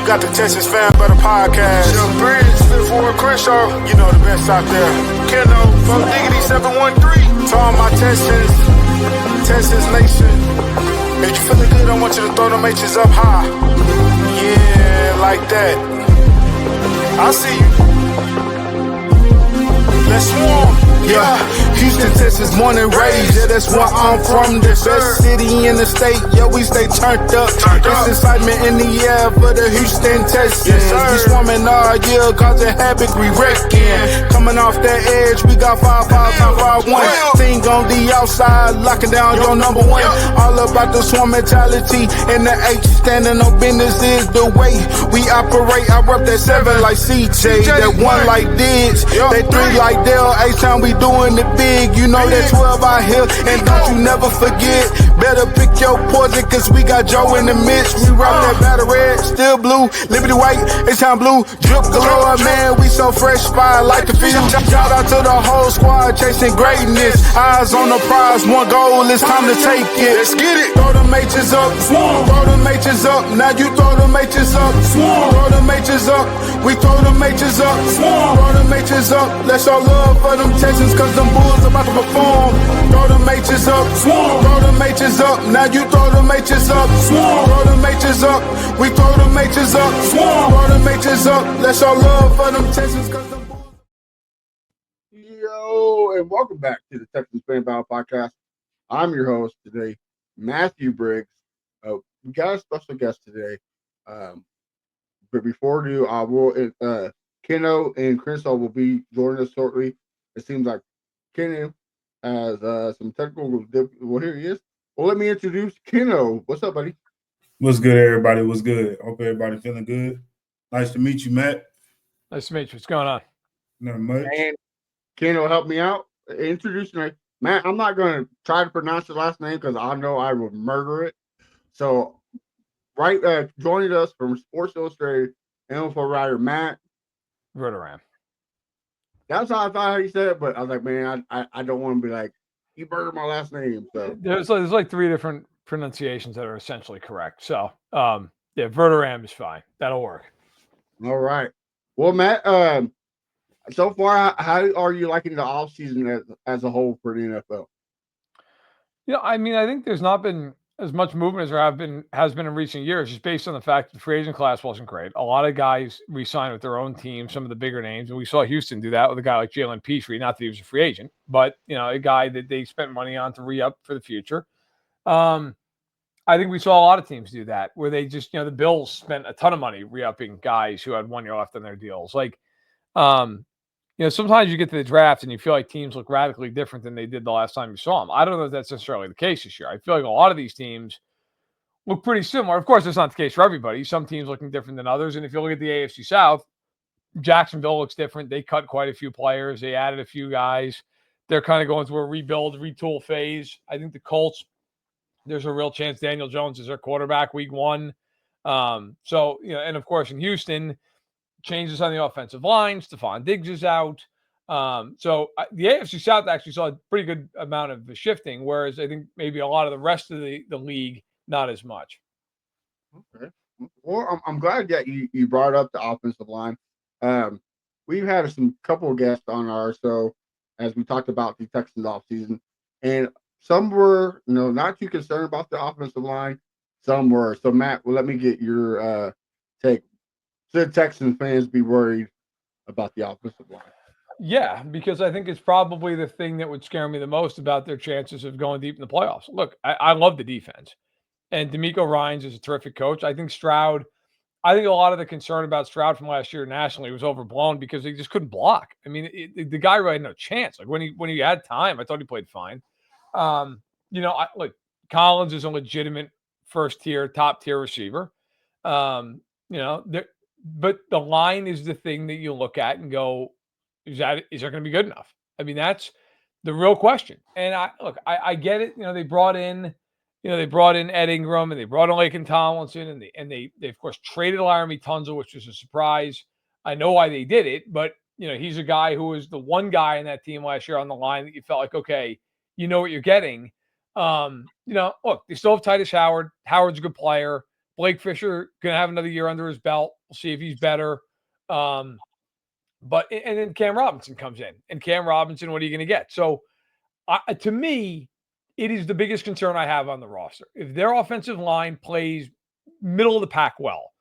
Got the Texans Fan Better Podcast. Jim Bridge, Fifth Ward Crenshaw. You know the best out there. Keno, Bo Diggity 713. To all my Texans Nation. If you feeling good, I want you to throw them H's up high. Yeah, like that. I see you. Let's swarm. Yeah, Houston, Texas, born and raised. Yeah, that's where I'm from. The best city in the state. Yeah, we stay turned up. There's excitement in the air for the Houston Texans. We swarming all year, causing havoc, we wrecking. Coming off that edge, we got 5-5-5-1. Thing on the outside, locking down your number one. All about the swarm mentality. And the H standing on business is the way we operate. I rep that 7 like CJ, that 1 like Diggs, that 3 like Dale. H-Town, we doing it big, you know that 12 out here, and don't you never forget, better pick your poison, cause we got Joe in the midst, we rock that battle red, still blue, Liberty white, H-Town blue, drip galore, man, we so fresh, fire like the field, shout out to the whole squad, chasing greatness, eyes on the prize, one goal, it's time to take it, let's get it, throw them H's up, throw them H's up, now you throw them H's up, throw them H's up, we throw them H's up, throw them H's up, let's show love for them Texans, cause them Bulls about to perform. Throw them H's up, throw them H's up. Now you throw them H's up, throw them H's up. We throw them H's up, throw them H's up. Let's show love for them Texans, cause them Bulls. Yo, and welcome back to the Texans Fan Battle Podcast. I'm your host today, Matthew Briggs. We got a special guest today. But before we do, Keno and Crenshaw will be joining us shortly. It seems like Keno has some technical difficulties. Well, here he is. Well, let me introduce Keno. What's up, buddy? What's good, everybody? What's good? Hope everybody feeling good. Nice to meet you, Matt. Nice to meet you. What's going on? Not much. And Keno, help me out. Introduce me. Matt, I'm not going to try to pronounce your last name because I know I will murder it. So, joining us from Sports Illustrated, info writer Matt Verderame. That's how I thought he said it, but I was like, man, I don't want to be like, you murdered my last name. So there's like 3 different pronunciations that are essentially correct. So, yeah, Verderame is fine. That'll work. All right. Well, Matt, so far, how are you liking the offseason as a whole for the NFL? I mean, I think there's not been as much movement as there has been in recent years, just based on the fact that the free agent class wasn't great. A lot of guys re-signed with their own team, some of the bigger names, and we saw Houston do that with a guy like Jalen Petrie. Not that he was a free agent, but a guy that they spent money on to re-up for the future. I think we saw a lot of teams do that, where they just, the Bills spent a ton of money re-upping guys who had 1 year left on their deals. Like, sometimes you get to the draft and you feel like teams look radically different than they did the last time you saw them. I don't know if that's necessarily the case this year. I feel like a lot of these teams look pretty similar. Of course, that's not the case for everybody. Some teams looking different than others. And if you look at the AFC South, Jacksonville looks different. They cut quite a few players. They added a few guys. They're kind of going through a rebuild, retool phase. I think the Colts, there's a real chance Daniel Jones is their quarterback week 1. And of course in Houston, changes on the offensive line. Stephon Diggs is out. The AFC South actually saw a pretty good amount of shifting, whereas I think maybe a lot of the rest of the league, not as much. Okay. Well, I'm glad that you brought up the offensive line. We've had couple of guests on our show as we talked about the Texans offseason, and some were not too concerned about the offensive line. Some were. So, Matt, let me get your take. Should Texans fans be worried about the offensive line? Yeah, because I think it's probably the thing that would scare me the most about their chances of going deep in the playoffs. Look, I love the defense. And DeMeco Ryans is a terrific coach. I think a lot of the concern about Stroud from last year nationally was overblown because he just couldn't block. I mean, the guy really had no chance. Like when he had time, I thought he played fine. Look, Collins is a legitimate top tier receiver. But the line is the thing that you look at and go, is that going to be good enough? I mean, that's the real question. And I get it. They brought in Ed Ingram and they brought in Laken Tomlinson and they of course traded Laramie Tunsil, which was a surprise. I know why they did it, but he's a guy who was the one guy in that team last year on the line that you felt like, okay, you know what you're getting. Look, they still have Titus Howard. Howard's a good player. Blake Fisher gonna have another year under his belt. We'll see if he's better. But and then Cam Robinson comes in, and Cam Robinson, what are you going to get? So, to me, it is the biggest concern I have on the roster. If their offensive line plays middle of the pack well,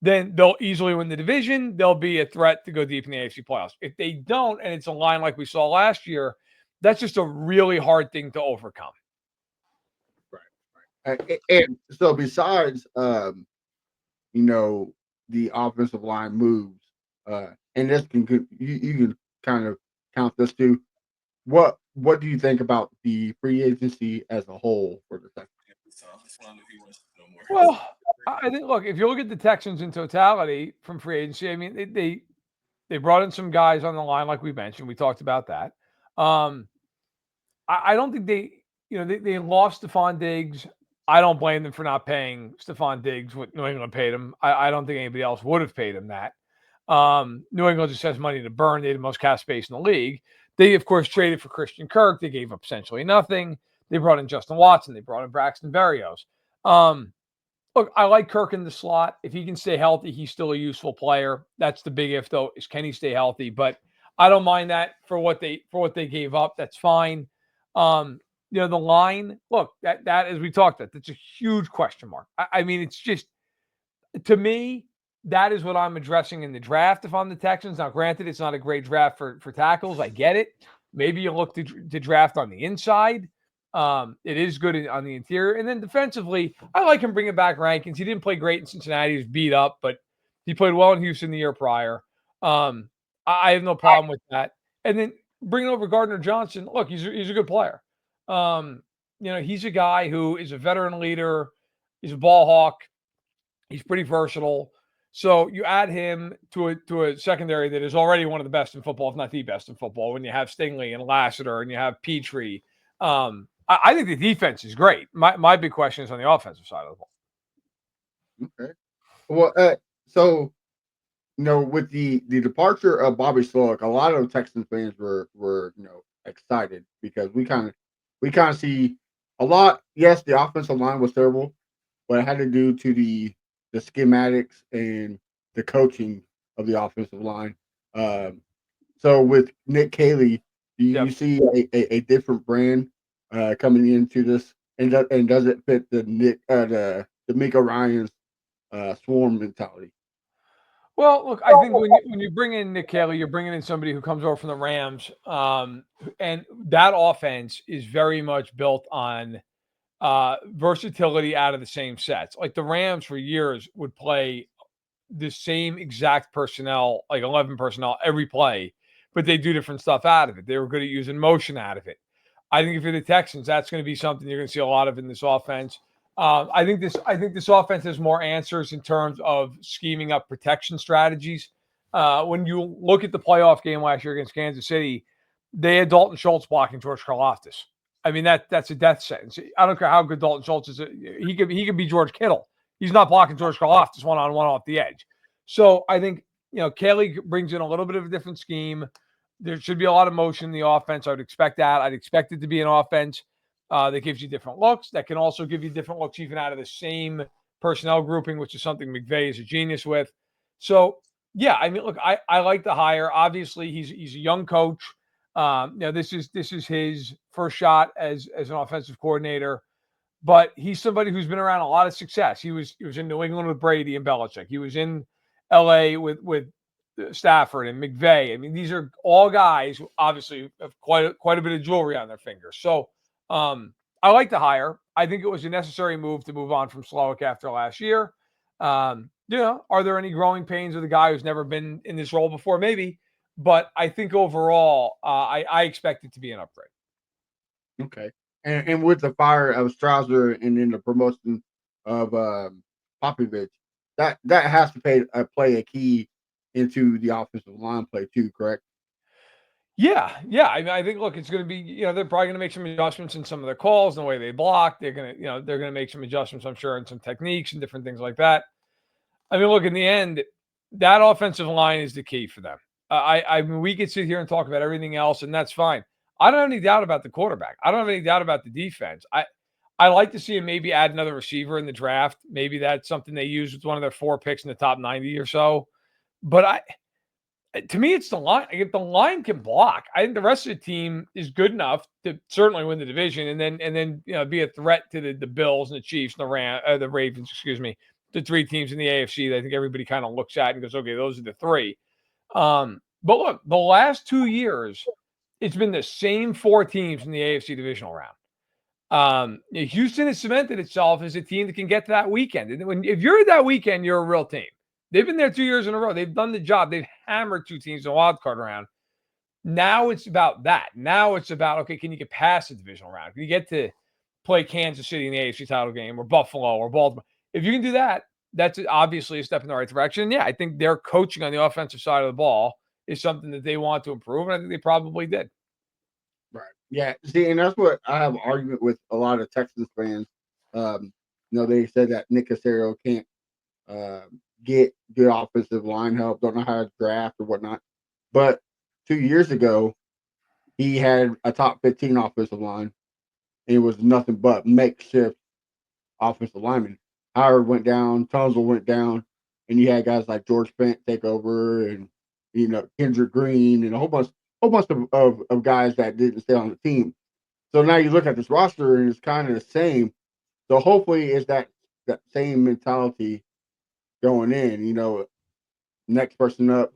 then they'll easily win the division. They'll be a threat to go deep in the AFC playoffs. If they don't, and it's a line like we saw last year, that's just a really hard thing to overcome. Right. And so besides, the offensive line moves, and this can you can kind of count this too. What do you think about the free agency as a whole for the Texans? Well, I think, look, if you look at the Texans in totality from free agency, I mean, they brought in some guys on the line, like we mentioned. We talked about that. I don't think they lost Stephon Diggs. I don't blame them for not paying Stephon Diggs what New England paid him. I don't think anybody else would have paid him that. New England just has money to burn. They had the most cap space in the league. They, of course, traded for Christian Kirk. They gave up essentially nothing. They brought in Justin Watson. They brought in Braxton Berrios. Look, I like Kirk in the slot. If he can stay healthy, he's still a useful player. That's the big if, though, is can he stay healthy? But I don't mind that for what they gave up. That's fine. The line, look, that as we talked about, that's a huge question mark. I mean, it's just, to me, that is what I'm addressing in the draft if I'm the Texans. Now, granted, it's not a great draft for tackles. I get it. Maybe you look to draft on the inside. It is good on the interior. And then defensively, I like him bringing back Rankins. He didn't play great in Cincinnati. He was beat up, but he played well in Houston the year prior. I have no problem with that. And then bringing over Gardner Johnson, look, he's a good player. He's a guy who is a veteran leader. He's a ball hawk. He's pretty versatile. So you add him to a secondary that is already one of the best in football, if not the best in football, when you have Stingley and Lassiter and you have Petrie. I think the defense is great. My big question is on the offensive side of the ball. Okay. Well, so with the departure of Bobby Slowick, a lot of Texans fans were excited because we kind of see a lot. Yes, the offensive line was terrible, but it had to do to the schematics and the coaching of the offensive line. So with Nick Caley, do you see a different brand coming into this, and does it fit the Mika Ryan's swarm mentality? Well, look, I think when you bring in Nick Caley, you're bringing in somebody who comes over from the Rams, and that offense is very much built on versatility out of the same sets. Like the Rams for years would play the same exact personnel, like 11 personnel every play, but they do different stuff out of it. They were good at using motion out of it. I think if you're the Texans, that's going to be something you're going to see a lot of in this offense. I think this offense has more answers in terms of scheming up protection strategies. When you look at the playoff game last year against Kansas City, they had Dalton Schultz blocking George Karlaftis. I mean, that's a death sentence. I don't care how good Dalton Schultz is. He could be George Kittle. He's not blocking George Karlaftis one-on-one off the edge. So I think, Caley brings in a little bit of a different scheme. There should be a lot of motion in the offense. I would expect that. I'd expect it to be an offense that gives you different looks, that can also give you different looks even out of the same personnel grouping, which is something McVay is a genius with. So, yeah, I mean, look, I like the hire. Obviously, he's a young coach. This is his first shot as an offensive coordinator, but he's somebody who's been around a lot of success. He was in New England with Brady and Belichick. He was in LA with Stafford and McVay. I mean, these are all guys who obviously have quite a bit of jewelry on their fingers. So I like the hire. I think it was a necessary move to move on from Slowick after last year. Are there any growing pains with a guy who's never been in this role before? Maybe. But I think overall, I expect it to be an upgrade. Okay. And with the fire of Strausser and then the promotion of Popovich, that has to play a key into the offensive line play too, correct? Yeah. I mean, I think, look, it's going to be, they're probably going to make some adjustments in some of their calls and the way they block. They're going to make some adjustments, I'm sure, in some techniques and different things like that. I mean, look, in the end, that offensive line is the key for them. I mean, we could sit here and talk about everything else, and that's fine. I don't have any doubt about the quarterback. I don't have any doubt about the defense. I like to see him maybe add another receiver in the draft. Maybe that's something they use with one of their 4 picks in the top 90 or so. But to me, it's the line. If the line can block, I think the rest of the team is good enough to certainly win the division, and then be a threat to the Bills and the Chiefs and the Ravens. Excuse me, the 3 teams in the AFC that I think everybody kind of looks at and goes, okay, those are the 3. But look, the last 2 years, it's been the same 4 teams in the AFC divisional round. Houston has cemented itself as a team that can get to that weekend. And if you're at that weekend, you're a real team. They've been there 2 years in a row. They've done the job. They've hammered 2 teams in the wild card round. Now it's about that. Now it's about, okay, can you get past the divisional round? Can you get to play Kansas City in the AFC title game or Buffalo or Baltimore? If you can do that, that's obviously a step in the right direction. And yeah, I think their coaching on the offensive side of the ball is something that they want to improve, and I think they probably did. Right. Yeah. See, and that's what I have an argument with a lot of Texans fans. They said that Nick Caserio can't get good offensive line help, don't know how to draft or whatnot. But 2 years ago, he had a top 15 offensive line. It was nothing but makeshift offensive linemen. Howard went down, Tunzel went down, and you had guys like George Fent take over, and Kendrick Green, and a whole bunch of guys that didn't stay on the team. So now you look at this roster, and it's kind of the same. So hopefully, it's that same mentality going in. Next person up,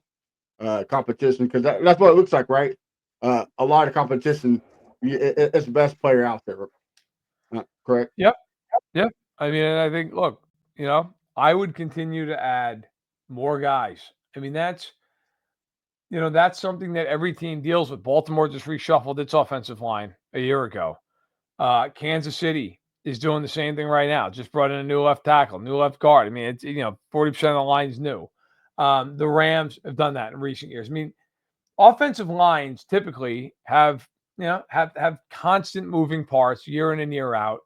competition, because that's what it looks like, right? A lot of competition. It's the best player out there, correct? Yep. I mean, I think, look, I would continue to add more guys. I mean, that's something that every team deals with. Baltimore just reshuffled its offensive line a year ago. Kansas City is doing the same thing right now. Just brought in a new left tackle, new left guard. I mean, it's 40% of the line's new. The Rams have done that in recent years. I mean, offensive lines typically have constant moving parts year in and year out.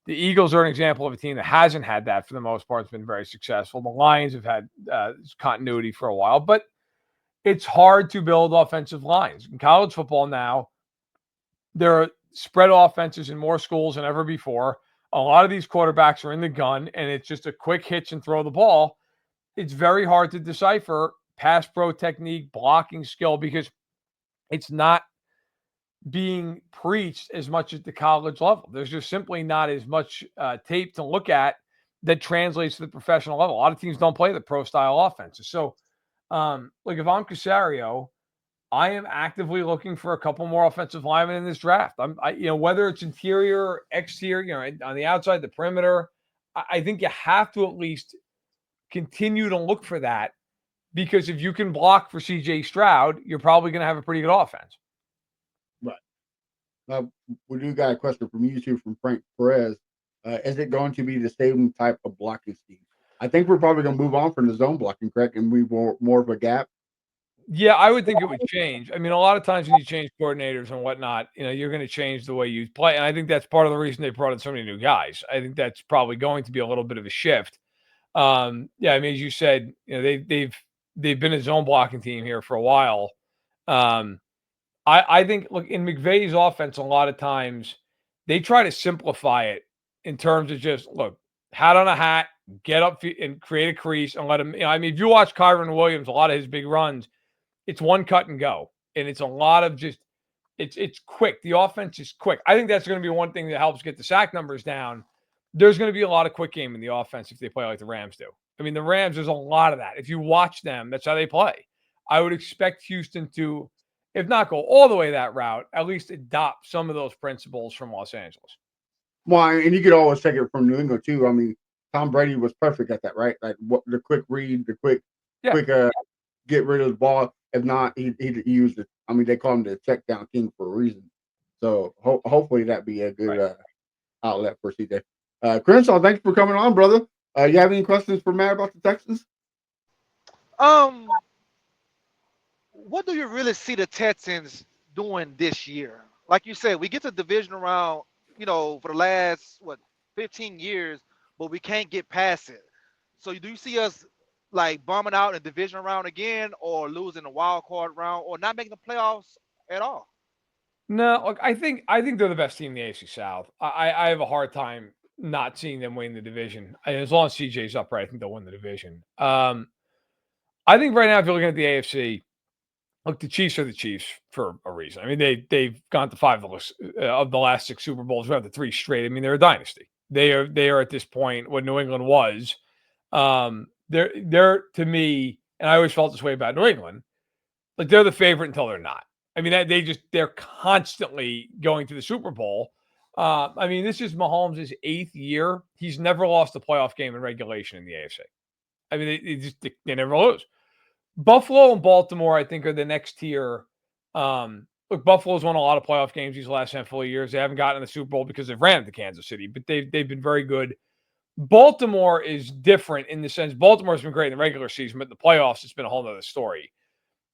The Eagles are an example of a team that hasn't had that for the most part. It's been very successful. The Lions have had continuity for a while, but it's hard to build offensive lines. In college football now, there are spread offenses in more schools than ever before. A lot of these quarterbacks are in the gun, and it's just a quick hitch and throw the ball. It's very hard to decipher pass pro technique, blocking skill, because it's not being preached as much at the college level. There's just simply not as much tape to look at that translates to the professional level. A lot of teams don't play the pro style offenses. So, if I'm Caserio, I am actively looking for a couple more offensive linemen in this draft. Whether it's interior or exterior, on the outside, the perimeter, I think you have to at least continue to look for that, because if you can block for CJ Stroud, you're probably going to have a pretty good offense. Right. Now, we do got a question from you two, from Frank Perez. Is it going to be the same type of blocking scheme? I think we're probably going to move on from the zone blocking, correct, and we more of a gap. Yeah, I would think it would change. I mean, a lot of times when you change coordinators and whatnot, you're going to change the way you play. And I think that's part of the reason they brought in so many new guys. I think that's probably going to be a little bit of a shift. I mean, as you said, they've been a zone blocking team here for a while. I think, look, in McVay's offense, a lot of times they try to simplify it in terms of just, look, hat on a hat, get up and create a crease and let him. I mean, if you watch Kyron Williams, a lot of his big runs, it's one cut and go, and it's a lot of just it's quick. The offense is quick. I think that's going to be one thing that helps get the sack numbers down. There's going to be a lot of quick game in the offense if they play like the Rams do. I mean, the Rams, there's a lot of that. If you watch them, that's how they play. I would expect Houston to, if not go all the way that route, at least adopt some of those principles from Los Angeles. Well, and you could always take it from New England too. I mean, Tom Brady was perfect at that, right? Like the quick read, the quick get rid of the ball. If not, he used it. I mean, they call him the check down king for a reason. So hopefully that be a good outlet for CJ. Crenshaw, thanks for coming on, brother. You have any questions for Matt about the Texans? What do you really see the Texans doing this year? Like you said, we get to the division round, for the last 15 years, but we can't get past it. So do you see us like bombing out in the division round again, or losing the wild card round, or not making the playoffs at all? No, look, I think they're the best team in the AFC South. I have a hard time not seeing them win the division. As long as CJ's upright, I think they'll win the division. I think right now, if you're looking at the AFC, look, the Chiefs are the Chiefs for a reason. I mean, they've gone to 5 of the last 6 Super Bowls, rather 3 straight. I mean, they're a dynasty. They are at this point what New England was. They're to me, and I always felt this way about New England. Like they're the favorite until they're not. I mean, they're constantly going to the Super Bowl. I mean, this is Mahomes' 8th year. He's never lost a playoff game in regulation in the AFC. I mean, they never lose. Buffalo and Baltimore, I think, are the next tier. Look, Buffalo's won a lot of playoff games these last handful of years. They haven't gotten in the Super Bowl because they've ran into Kansas City, but they've been very good. Baltimore is different in the sense Baltimore's been great in the regular season, but in the playoffs, it's been a whole other story.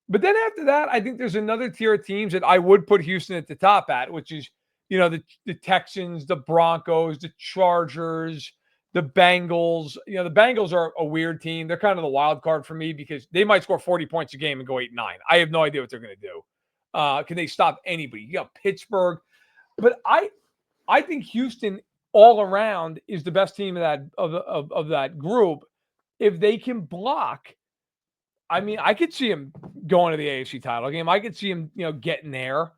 But then after that, I think there's another tier of teams that I would put Houston at the top at, which is, the Texans, the Broncos, the Chargers, the Bengals. The Bengals are a weird team. They're kind of the wild card for me because they might score 40 points a game and go 8-9. I have no idea what they're going to do. Can they stop anybody? You got Pittsburgh. But I think Houston all around is the best team of that group. If they can block, I mean, I could see him going to the AFC title game. I could see him, getting there.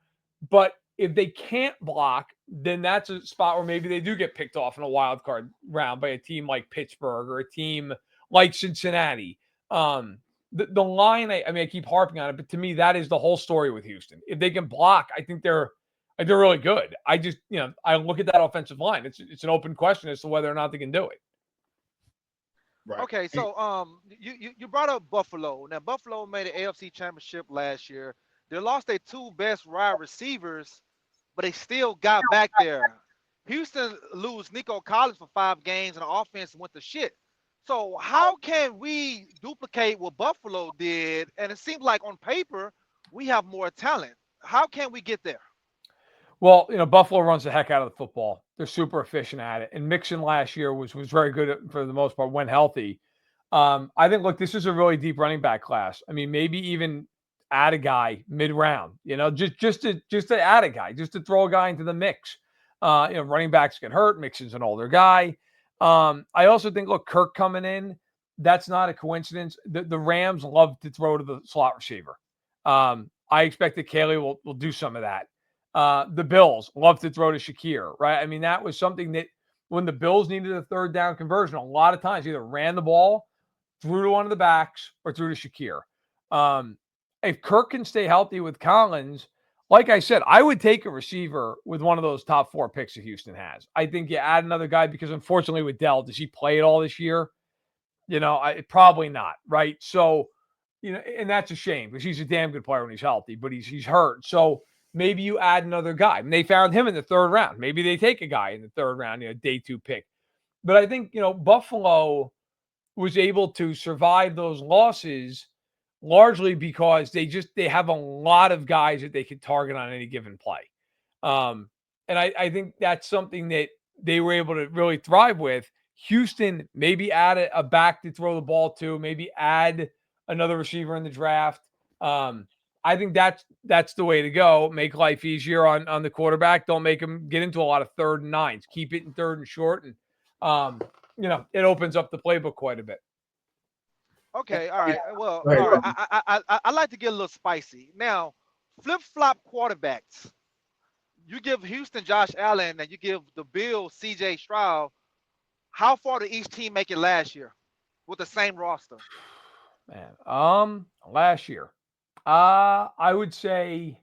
But if they can't block, then that's a spot where maybe they do get picked off in a wild card round by a team like Pittsburgh or a team like Cincinnati. The line, I keep harping on it, but to me, that is the whole story with Houston. If they can block, I think they're really good. I just, I look at that offensive line. It's an open question as to whether or not they can do it. Right. Okay, so you brought up Buffalo. Now Buffalo made an AFC Championship last year. They lost their 2 best wide receivers, but they still got back there. Houston lose Nico Collins for 5 games, and the offense went to shit. So how can we duplicate what Buffalo did? And it seems like on paper we have more talent. How can we get there? Well, Buffalo runs the heck out of the football. They're super efficient at it. And Mixon last year was very good for the most part when healthy. I think, look, this is a really deep running back class. I mean, maybe even add a guy mid-round, just to add a guy, just to throw a guy into the mix. Running backs get hurt. Mixon's an older guy. I also think, look, Kirk coming in, that's not a coincidence. The Rams love to throw to the slot receiver. I expect that Caley will do some of that. The Bills love to throw to Shakir, right? I mean, that was something that when the Bills needed a 3rd down conversion, a lot of times either ran the ball, threw to one of the backs, or threw to Shakir. If Kirk can stay healthy with Collins, like I said, I would take a receiver with one of those top 4 picks that Houston has. I think you add another guy because unfortunately with Dell, does he play at all this year? Probably not, right? So, and that's a shame because he's a damn good player when he's healthy, but he's hurt. So maybe you add another guy. And they found him in the 3rd round. Maybe they take a guy in the 3rd round, day 2 pick. But I think, Buffalo was able to survive those losses largely because they have a lot of guys that they could target on any given play. And I think that's something that they were able to really thrive with. Houston, maybe add a back to throw the ball to, maybe add another receiver in the draft. I think that's the way to go. Make life easier on the quarterback. Don't make him get into a lot of 3rd and 9s. Keep it in 3rd and short. And, it opens up the playbook quite a bit. Okay, all right. Well, all right. I like to get a little spicy. Now, flip-flop quarterbacks. You give Houston Josh Allen and you give the Bills CJ Stroud. How far did each team make it last year with the same roster? Man, last year, I would say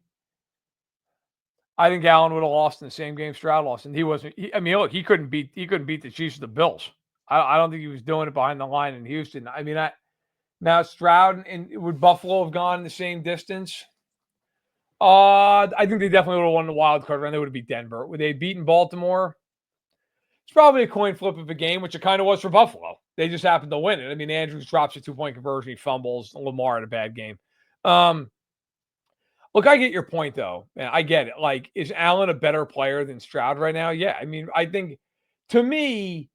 I think Allen would have lost in the same game Stroud lost, and he wasn't. Look, he couldn't beat the Chiefs or the Bills. I don't think he was doing it behind the line in Houston. I mean, now Stroud and would Buffalo have gone the same distance? I think they definitely would have won the wild card round. They would have beat Denver. Would they have beaten Baltimore? It's probably a coin flip of a game, which it kind of was for Buffalo. They just happened to win it. I mean, Andrews drops a 2-point conversion. He fumbles. Lamar had a bad game. Look, I get your point, though. Man, I get it. Like, is Allen a better player than Stroud right now? Yeah. I mean, I think, to me,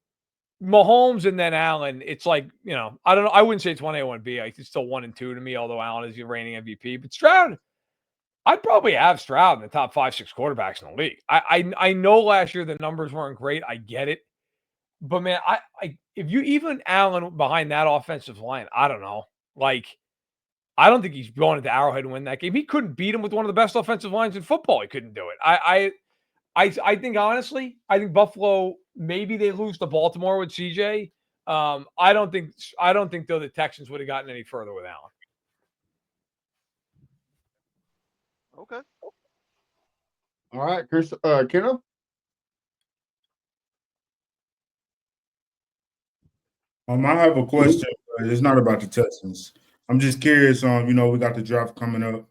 Mahomes and then Allen, it's like, I don't know. I wouldn't say it's 1A, 1B. It's still 1 and 2 to me, although Allen is your reigning MVP. But Stroud, I'd probably have Stroud in the top 5-6 quarterbacks in the league. I know last year the numbers weren't great. I get it. But man, I if you even Allen behind that offensive line, I don't know. Like, I don't think he's going into Arrowhead and win that game. He couldn't beat him with one of the best offensive lines in football. He couldn't do it. I think honestly, I think Buffalo, maybe they lose to Baltimore with CJ. I don't think though the Texans would have gotten any further with Allen. Okay. All right, Chris, Keno. I have a question, but it's not about the Texans. I'm just curious. We got the draft coming up.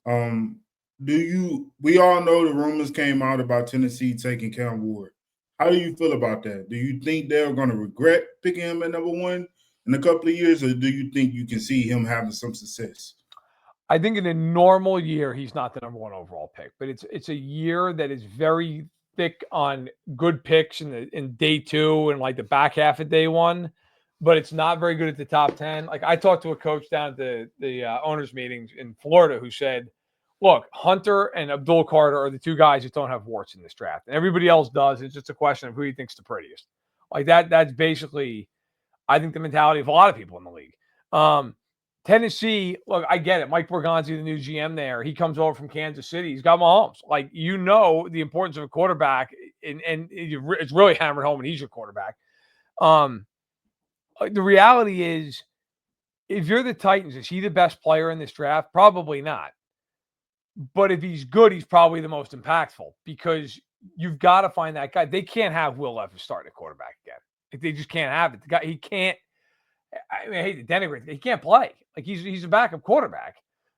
We all know the rumors came out about Tennessee taking Cam Ward. How do you feel about that? Do you think they're going to regret picking him at number 1 in a couple of years, or do you think you can see him having some success? I think in a normal year, he's not the number 1 overall pick, but it's a year that is very thick on good picks in day 2 and like the back half of day 1, but it's not very good at the top 10. Like, I talked to a coach down at the owners meetings in Florida who said, look, Hunter and Abdul Carter are the 2 guys that don't have warts in this draft, and everybody else does. It's just a question of who he thinks the prettiest. Like that's basically, I think, the mentality of a lot of people in the league. Tennessee, look, I get it. Mike Borgonzi, the new GM there, he comes over from Kansas City. He's got Mahomes. Like, the importance of a quarterback, and it's really hammered home when he's your quarterback. The reality is, if you're the Titans, is he the best player in this draft? Probably not. But if he's good, he's probably the most impactful, because you've got to find that guy. They can't have Will Levis starting a quarterback again. Like, they just can't have it. The guy, he can't. I mean, I hate to denigrate. He can't play. Like, he's a backup quarterback.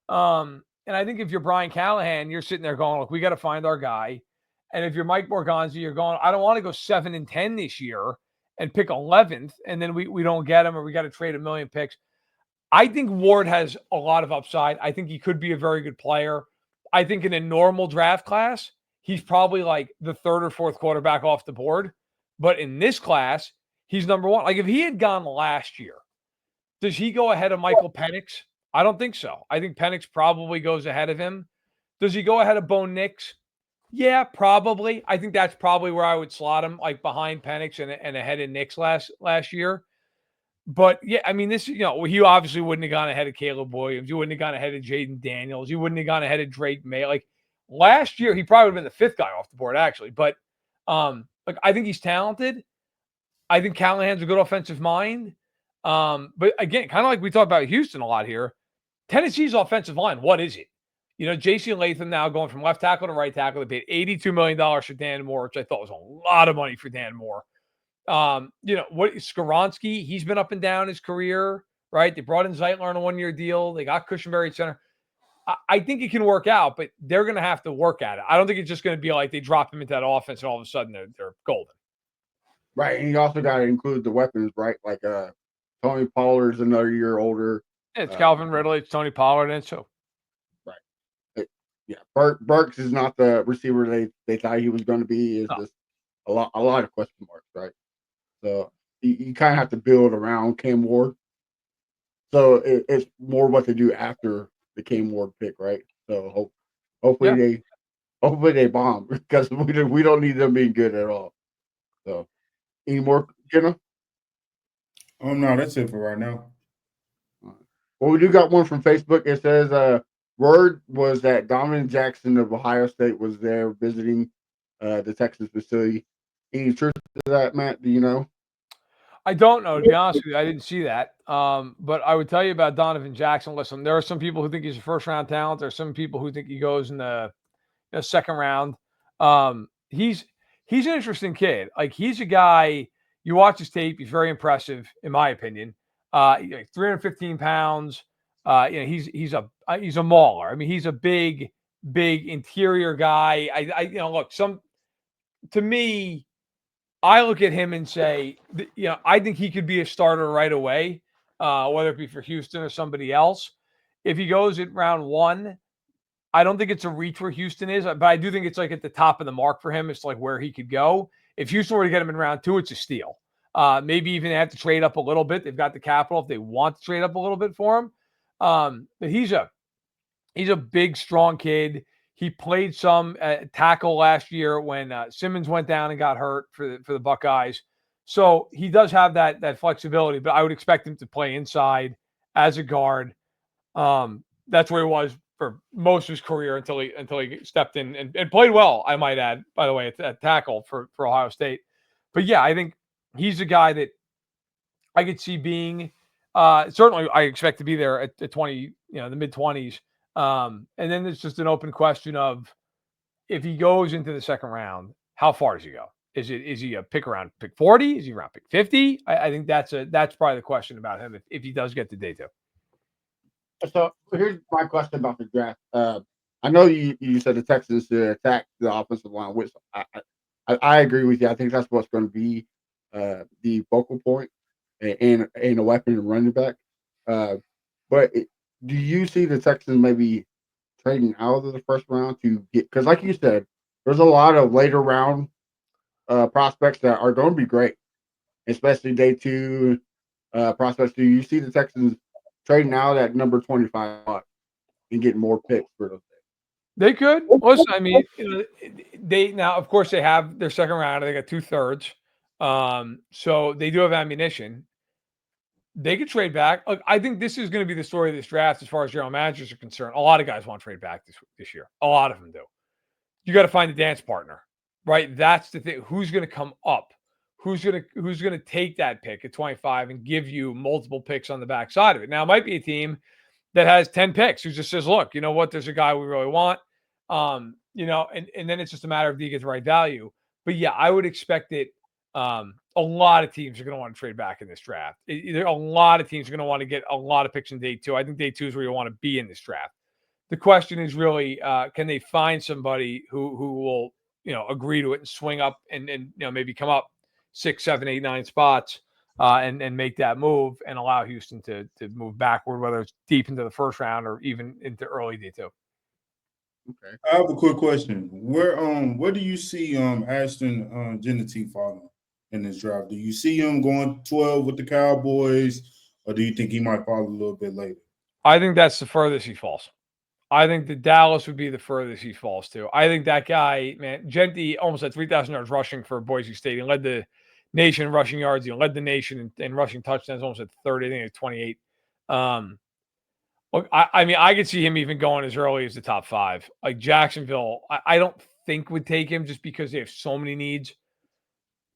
And I think if you're Brian Callahan, you're sitting there going, look, we got to find our guy. And if you're Mike Borgonzi, you're going, I don't want to go 7-10 this year and pick 11th, and then we don't get him, or we got to trade 1 million picks. I think Ward has a lot of upside. I think he could be a very good player. I think in a normal draft class, he's probably like the 3rd or 4th quarterback off the board. But in this class, he's number 1. Like, if he had gone last year, does he go ahead of Michael Penix? I don't think so. I think Penix probably goes ahead of him. Does he go ahead of Bo Nix? Yeah, probably. I think that's probably where I would slot him, like behind Penix and ahead of Nix last year. But yeah, I mean, he obviously wouldn't have gone ahead of Caleb Williams. He wouldn't have gone ahead of Jaden Daniels. He wouldn't have gone ahead of Drake May. Like, last year, he probably would have been the 5th guy off the board, actually. But like, I think he's talented. I think Callahan's a good offensive mind. But again, kind of like we talked about Houston a lot here, Tennessee's offensive line, what is it? J.C. Latham now going from left tackle to right tackle. They paid $82 million for Dan Moore, which I thought was a lot of money for Dan Moore. What Skoronski, he's been up and down his career, right? They brought in Zeitler on a 1-year deal. They got Cushenberry at center. I think it can work out, but they're going to have to work at it. I don't think it's just going to be like they drop him into that offense and all of a sudden they're golden. Right, and you also got to include the weapons, right? Like Tony Pollard's another year older. Yeah, it's Calvin Ridley, it's Tony Pollard, and so. Right. Yeah, Burks is not the receiver they thought he was going to be. Is just a lot of question marks, right? So you kind of have to build around Cam Ward. So it's more what to do after the Cam Ward pick, right? So hopefully they bomb, because we don't need them being good at all. So any more, Jenna? No, that's it for right now. Well, we do got one from Facebook. It says word was that Donovan Jackson of Ohio State was there visiting the Texans facility. Any truth to that, Matt? Do you know? I don't know, to be honest with you. I didn't see that. But I would tell you about Donovan Jackson. Listen, there are some people who think he's a first-round talent. There are some people who think he goes in the second round. He's an interesting kid. Like, he's a guy, you watch his tape, he's very impressive, in my opinion. 315 pounds. He's a mauler. I mean, he's a big interior guy. Look, to me, I look at him and say, I think he could be a starter right away, whether it be for Houston or somebody else. If he goes at round 1, I don't think it's a reach where Houston is, but I do think it's like at the top of the mark for him. It's like where he could go. If Houston were to get him in round 2, it's a steal. Maybe even they have to trade up a little bit. They've got the capital if they want to trade up a little bit for him. But he's a He's a big, strong kid. He played some tackle last year when Simmons went down and got hurt for the Buckeyes. So he does have that flexibility, but I would expect him to play inside as a guard. That's where he was for most of his career until he stepped in and played well, I might add, by the way, at tackle for Ohio State. But yeah, I think he's a guy that I could see being certainly I expect to be there at the 20, the mid 20s. And then it's just an open question of if he goes into the second round, how far does he go? Is he a pick 40? Is he around pick 50? I think that's probably the question about him if he does get to day 2. So here's my question about the draft. I know you said the Texans should attack the offensive line, which I agree with you. I think that's what's going to be the focal point and a weapon and running back. But do you see the Texans maybe trading out of the first round to get? Because like you said, there's a lot of later round prospects that are going to be great, especially day 2 prospects. Do you see the Texans trading out at number 25 and getting more picks for those days? They could. Listen, I mean, they now, of course, they have their second round. They got 2/3. So they do have ammunition. They could trade back. Look, I think this is going to be the story of this draft as far as general managers are concerned. A lot of guys want to trade back this year. A lot of them do. You got to find a dance partner, right? That's the thing. Who's going to come up? Who's going to take that pick at 25 and give you multiple picks on the backside of it? Now, it might be a team that has 10 picks who just says, look, you know what? There's a guy we really want. And then it's just a matter of do you get the right value. But yeah, I would expect that a lot of teams are going to want to trade back in this draft. A lot of teams are going to want to get a lot of picks in day 2. I think day 2 is where you want to be in this draft. The question is really, can they find somebody who will, agree to it and swing up and maybe come up 6, 7, 8, 9 spots and make that move and allow Houston to move backward, whether it's deep into the first round or even into early day 2. Okay. I have a quick question. Where do you see Ashton Genety falling in this draft? Do you see him going 12 with the Cowboys, or do you think he might fall a little bit later? I think that's the furthest he falls. I think the Dallas would be the furthest he falls to. I think that guy, man, Genty almost had 3,000 yards rushing for Boise State. He led the nation in rushing yards. He led the nation in rushing touchdowns, almost at 30, I think at 28. Look, I mean, I could see him even going as early as the top 5. Like Jacksonville, I don't think would take him just because they have so many needs.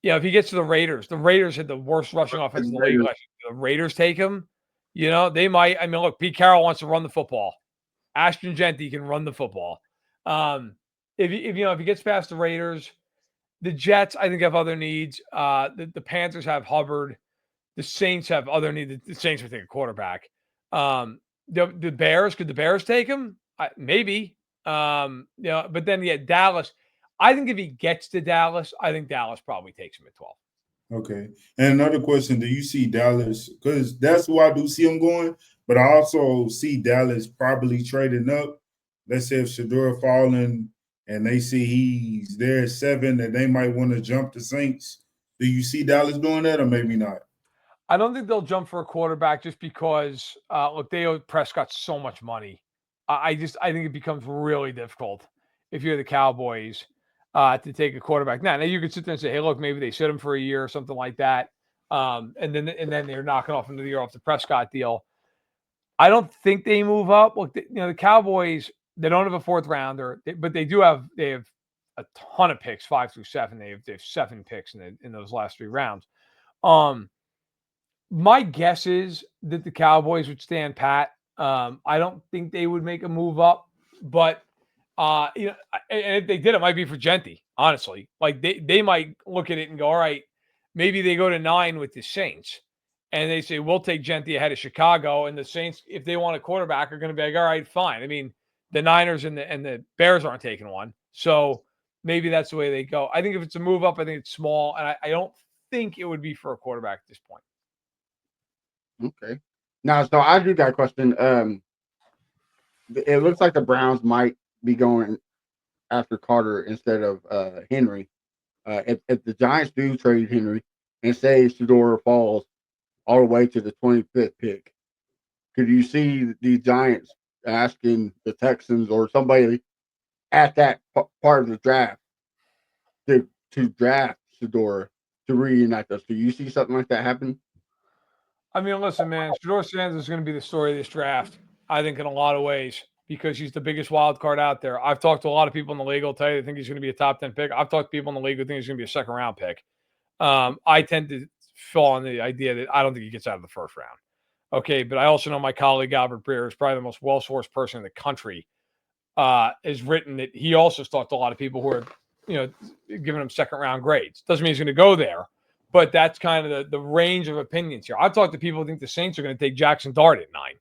Yeah, if he gets to the Raiders had the worst rushing offense in the league last year. The Raiders take him, they might. I mean, look, Pete Carroll wants to run the football. Ashton Genty can run the football. If he gets past the Raiders, the Jets, I think, have other needs. The Panthers have Hubbard. The Saints have other needs. The Saints would take a quarterback. The Bears, could the Bears take him? Maybe. But then Dallas. I think if he gets to Dallas, I think Dallas probably takes him at 12. Okay. And another question, do you see Dallas, because that's who I do see him going, but I also see Dallas probably trading up. Let's say if Shedeur falling and they see he's there at 7 and they might want to jump the Saints. Do you see Dallas doing that or maybe not? I don't think they'll jump for a quarterback just because, look, they owe Prescott so much money. I think it becomes really difficult if you're the Cowboys to take a quarterback. Now you could sit there and say, hey, look, maybe they sit him for a year or something like that. And then they're knocking off another year off the Prescott deal. I don't think they move up. Look, the Cowboys, they don't have a 4th rounder, but they have a ton of picks, 5 through 7. They have 7 picks in those last 3 rounds. My guess is that the Cowboys would stand pat. I don't think they would make a move up, but and if they did, it might be for Genty, honestly. Like they might look at it and go, all right, maybe they go to 9 with the Saints and they say, we'll take Genty ahead of Chicago. And the Saints, if they want a quarterback, are going to be like, all right, fine. I mean, the Niners and the Bears aren't taking one. So maybe that's the way they go. I think if it's a move up, I think it's small. And I don't think it would be for a quarterback at this point. Okay. Now, so I do got a question. It looks like the Browns might be going after Carter instead of Henry. If the Giants do trade Henry and say Shedeur falls all the way to the 25th pick, could you see the Giants asking the Texans or somebody at that part of the draft to draft Shador to reunite us. Do you see something like that happen? I mean, listen, man, Shador Sanders is going to be the story of this draft, I think, in a lot of ways, because he's the biggest wild card out there. I've talked to a lot of people in the league who'll tell you they think he's going to be a top 10 pick. I've talked to people in the league who think he's going to be a second round pick. I tend to fall on the idea that I don't think he gets out of the first round. Okay, but I also know my colleague Albert Breer is probably the most well-sourced person in the country. Has written that he also talked to a lot of people who are, giving him second round grades. Doesn't mean he's going to go there, but that's kind of the range of opinions here. I've talked to people who think the Saints are going to take Jackson Dart at 9.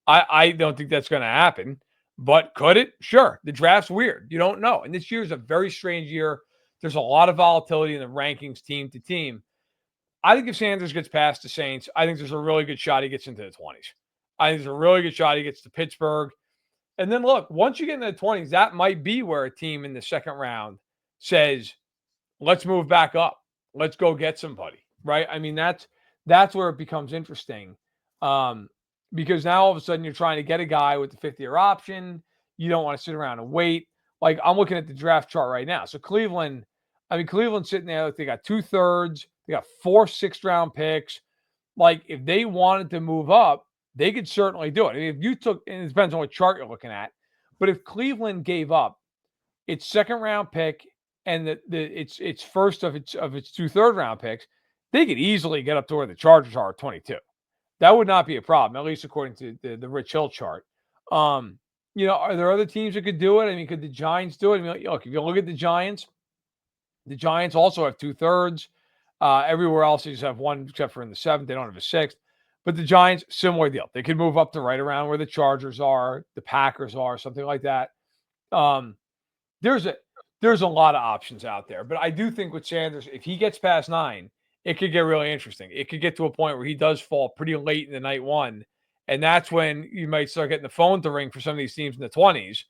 I don't think that's going to happen, but could it? Sure. The draft's weird. You don't know. And this year is a very strange year. There's a lot of volatility in the rankings team to team. I think if Sanders gets past the Saints, I think there's a really good shot he gets into the 20s. I think there's a really good shot he gets to Pittsburgh. And then look, once you get into the 20s, that might be where a team in the second round says, let's move back up. Let's go get somebody, right? I mean, that's where it becomes interesting. Because now all of a sudden you're trying to get a guy with the 5th-year option. You don't want to sit around and wait. Like, I'm looking at the draft chart right now. So Cleveland's sitting there. They got 2/3. They got 4 6th-round picks. Like, if they wanted to move up, they could certainly do it. I mean, if you took, and it depends on what chart you're looking at, but if Cleveland gave up its 2nd-round pick and its first of its 2 3rd-round picks, they could easily get up to where the Chargers are at 22. That would not be a problem, at least according to the Rich Hill chart. Are there other teams that could do it? I mean, could the Giants do it? I mean, look, if you look at the Giants also have 2/3. Everywhere else, they just have 1, except for in the 7th. They don't have a 6th. But the Giants, similar deal. They could move up to right around where the Chargers are, the Packers are, something like that. There's a lot of options out there. But I do think with Sanders, if he gets past 9, it could get really interesting. It could get to a point where he does fall pretty late in the night one. And that's when you might start getting the phone to ring for some of these teams in the 20s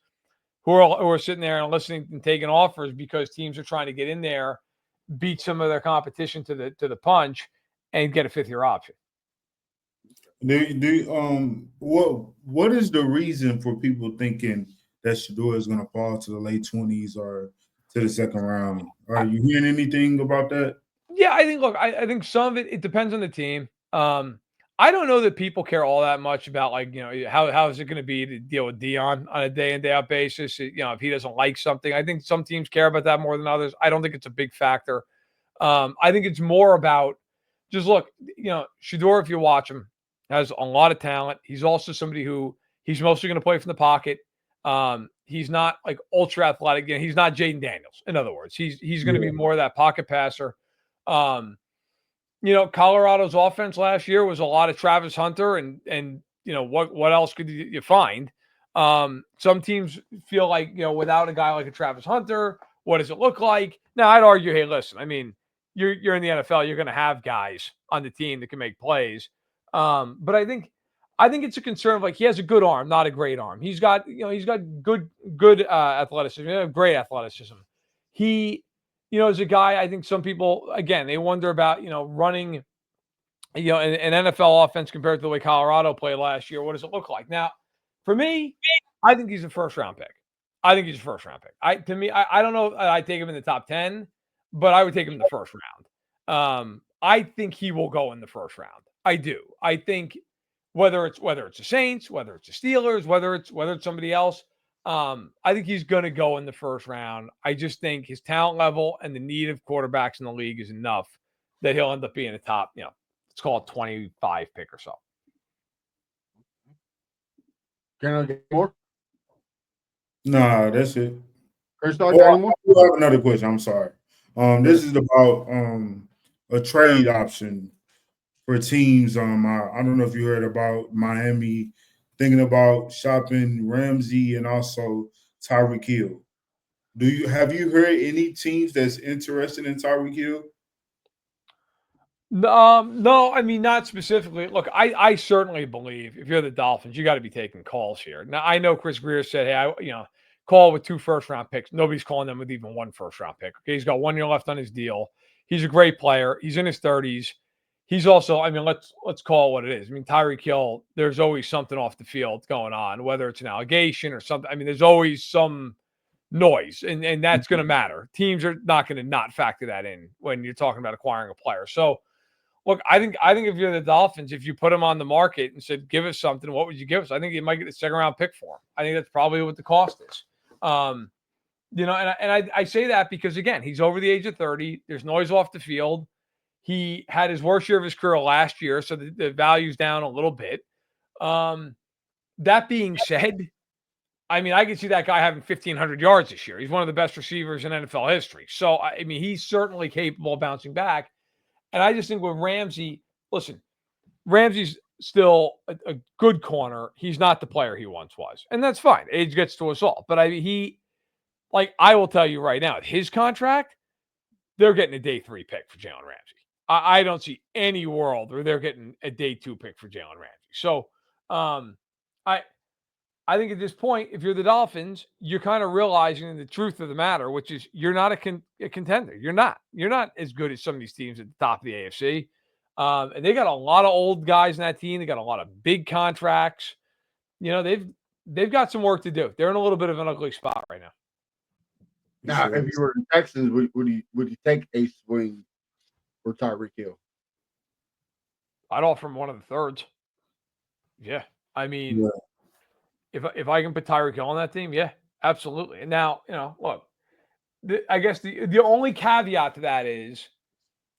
who are sitting there and listening and taking offers because teams are trying to get in there, beat some of their competition to the punch, and get a 5th-year option. What is the reason for people thinking that Shador is going to fall to the late 20s or to the 2nd round? Are you hearing anything about that? Yeah, I think some of it depends on the team. I don't know that people care all that much about, like, how is it going to be to deal with Dion on a day in, day out basis. If he doesn't like something, I think some teams care about that more than others. I don't think it's a big factor. I think it's more about just look, Shador, if you watch him, has a lot of talent. He's also somebody who he's mostly going to play from the pocket. He's not like ultra athletic. He's not Jaden Daniels. In other words, he's going to be more of that pocket passer. Colorado's offense last year was a lot of Travis Hunter and what else could you find? Some teams feel like, without a guy like a Travis Hunter, what does it look like? Now, I'd argue, hey, listen, I mean, you're in the NFL, you're going to have guys on the team that can make plays. But I think it's a concern of, like, he has a good arm, not a great arm. He's got good athleticism, great athleticism. He, is a guy, I think some people, again, they wonder about, running, an NFL offense compared to the way Colorado played last year. What does it look like? Now, for me, I think he's a 1st-round pick. I don't know if I'd take him in the top 10, but I would take him in the 1st round. I think he will go in the 1st round. I do. I think whether it's the Saints, whether it's the Steelers, whether it's somebody else, I think he's going to go in the 1st round. I just think his talent level and the need of quarterbacks in the league is enough that he'll end up being a top, let's call it 25 pick or so. Can I get more? Nah, that's it. Chris, I have another question. I'm sorry. This is about a trade option for teams. I don't know if you heard about Miami thinking about shopping Ramsey and also Tyreek Hill. Have you heard any teams that's interested in Tyreek Hill? No, I mean, not specifically. Look, I certainly believe if you're the Dolphins, you got to be taking calls here. Now, I know Chris Greer said, hey, call with 2 1st-round picks. Nobody's calling them with even 1 1st-round pick. Okay, he's got 1 year left on his deal. He's a great player. He's in his 30s. he's also, I mean, let's call it what it is. I mean, Tyreek Hill, there's always something off the field going on, whether it's an allegation or something. I mean, there's always some noise, and that's going to matter. Teams are not going to not factor that in when you're talking about acquiring a player. So, look, I think if you're the Dolphins, if you put him on the market and said, give us something, what would you give us? I think you might get the second round pick for him. I think that's probably what the cost is. I say that because, again, he's over the age of 30. There's noise off the field. He had his worst year of his career last year, so the value's down a little bit. That being said, I mean, I can see that guy having 1,500 yards this year. He's one of the best receivers in NFL history. So, I mean, he's certainly capable of bouncing back. And I just think with Ramsey, listen, Ramsey's still a good corner. He's not the player he once was. And that's fine. Age gets to us all. But I mean, I will tell you right now, his contract, they're getting a day 3 pick for Jalen Ramsey. I don't see any world where they're getting a day 2 pick for Jalen Ramsey. So I think at this point, if you're the Dolphins, you're kind of realizing the truth of the matter, which is you're not a contender. You're not. You're not as good as some of these teams at the top of the AFC. And they got a lot of old guys in that team. They got a lot of big contracts. You know, they've got some work to do. They're in a little bit of an ugly spot right now. Now, if you were the Texans, would you take a swing for Tyreek Hill? I'd offer him one of the thirds. Yeah. I mean, if I can put Tyreek Hill on that team, yeah, absolutely. And now, look, I guess the only caveat to that is,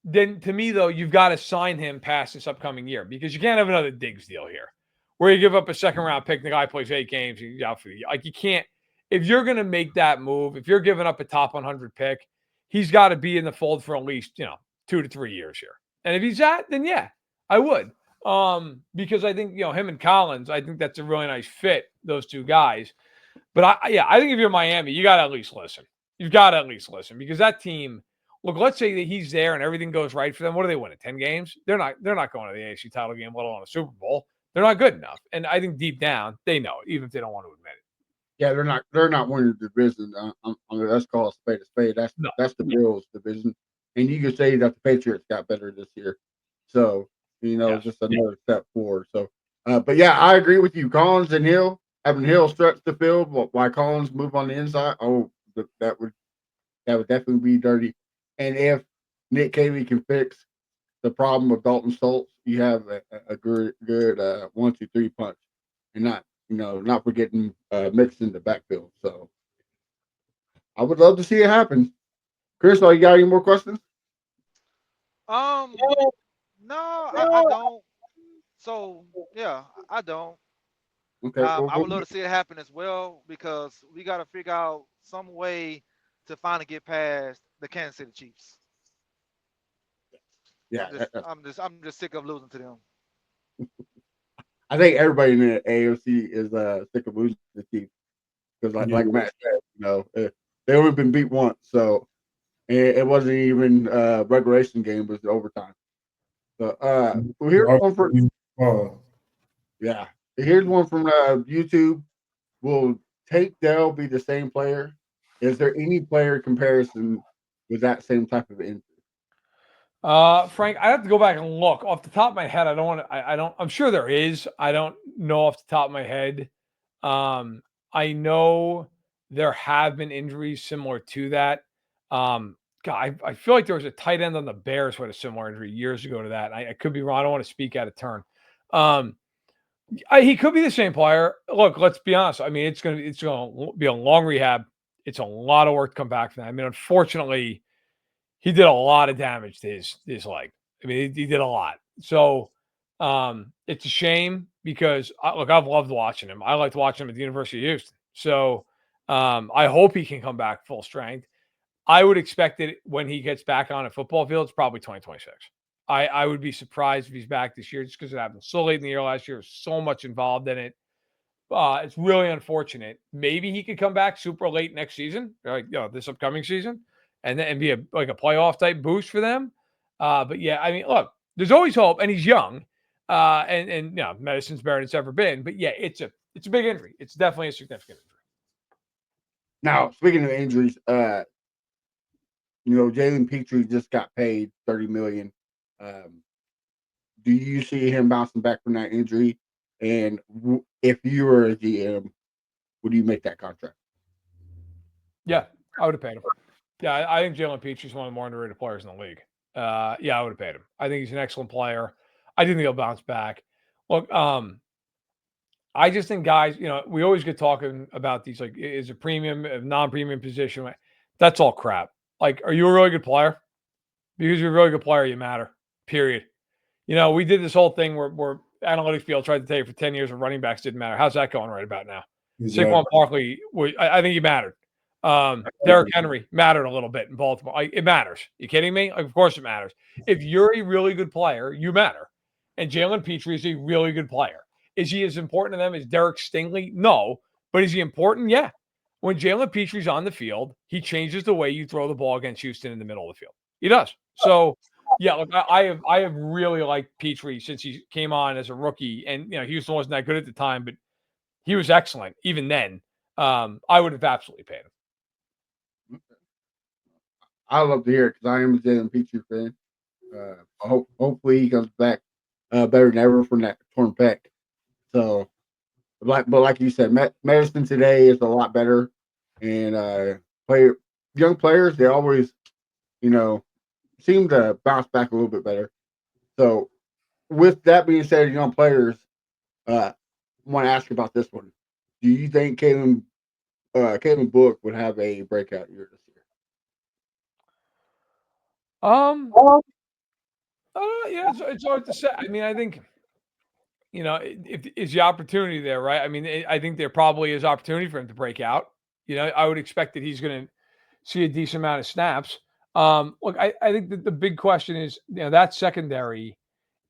then to me, though, you've got to sign him past this upcoming year because you can't have another Diggs deal here where you give up a second round pick and the guy plays 8 games and he's out for the year. Like, you can't. If you're going to make that move, if you're giving up a top 100 pick, he's got to be in the fold for at least, 2 to 3 years here. And if he's that, then yeah, I would. Because I think, him and Collins, I think that's a really nice fit, those two guys. But I think if you're Miami, you got to at least listen. You've got to at least listen because that team, look, let's say that he's there and everything goes right for them. What do they win at 10 games? They're not going to the AFC title game, let alone a Super Bowl. They're not good enough. And I think deep down, they know it, even if they don't want to admit it. Yeah, they're not winning the division. Let's call a spade a spade. That's the Bills division. And you can say that the Patriots got better this year. So, just another step forward. So, but yeah, I agree with you. Collins and Hill, having Hill stretch the field while Collins move on the inside. Oh, that would definitely be dirty. And if Nick Cavey can fix the problem of Dalton Schultz, you have a good 1-2-3 punch, and not forgetting mixed in the backfield. So I would love to see it happen. Chris, you got any more questions? No, I don't. So yeah, I don't. Okay. I would love to see it happen as well because we got to figure out some way to finally get past the Kansas City Chiefs. Yeah, I'm just sick of losing to them. I think everybody in the AFC is sick of losing to the Chiefs because, like Matt said, they only been beat once, so it wasn't even regulation game; it was overtime. So, here's one from YouTube. Will Tank Dell be the same player? Is there any player comparison with that same type of injury? Frank, I have to go back and look off the top of my head. I don't want to, I'm sure there is. I don't know off the top of my head. I know there have been injuries similar to that. God, I feel like there was a tight end on the Bears who had a similar injury years ago to that. I could be wrong. I don't want to speak out of turn. He could be the same player. Look, let's be honest. I mean, it's going to be a long rehab. It's a lot of work to come back from that. I mean, unfortunately, he did a lot of damage to his leg. I mean, he did a lot. So it's a shame because, look, I've loved watching him. I liked watching him at the University of Houston. So I hope he can come back full strength. I would expect that when he gets back on a football field, it's probably 2026. I would be surprised if he's back this year just because it happened so late in the year last year. So much involved in it. It's really unfortunate. Maybe he could come back super late next season, like this upcoming season, and then be a playoff type boost for them. But yeah, I mean, look, there's always hope, and he's young, and medicine's better than it's ever been. But yeah, it's a big injury. It's definitely a significant injury. Now, speaking of injuries, Jalen Petrie just got paid $30 million. do you see him bouncing back from that injury? And if you were a GM, would you make that contract? Yeah, I would have paid him. Yeah, I think Jalen Petrie is one of the more underrated players in the league. Yeah, I would have paid him. I think he's an excellent player. I do think he'll bounce back. Look, I just think guys, we always get talking about these like is a premium, a non-premium position. That's all crap. Like, are you a really good player? Because you're a really good player, you matter. Period. We did this whole thing where analytics field tried to tell you for 10 years of running backs didn't matter. How's that going right about now? Exactly. Saquon Barkley, I think he mattered. Derrick Henry mattered a little bit in Baltimore. It matters. You kidding me? Of course it matters. If you're a really good player, you matter. And Jalen Petrie is a really good player. Is he as important to them as Derek Stingley? No. But is he important? Yeah. When Jalen Petrie's on the field, he changes the way you throw the ball against Houston in the middle of the field. He does. So, yeah, look, I have really liked Petrie since he came on as a rookie. And, Houston wasn't that good at the time, but he was excellent even then. I would have absolutely paid him. I love to hear it because I am a Jalen Petrie fan. Hopefully he comes back better than ever from that torn pec. So, but like you said, medicine today is a lot better, and young players they always, seem to bounce back a little bit better. So, with that being said, young players, want to ask about this one. Do you think Caleb Book would have a breakout year this year? Yeah, it's hard to say. I mean, I think, if is the opportunity there, right? I mean, I think there probably is opportunity for him to break out. I would expect that he's going to see a decent amount of snaps. Look, I think that the big question is, that secondary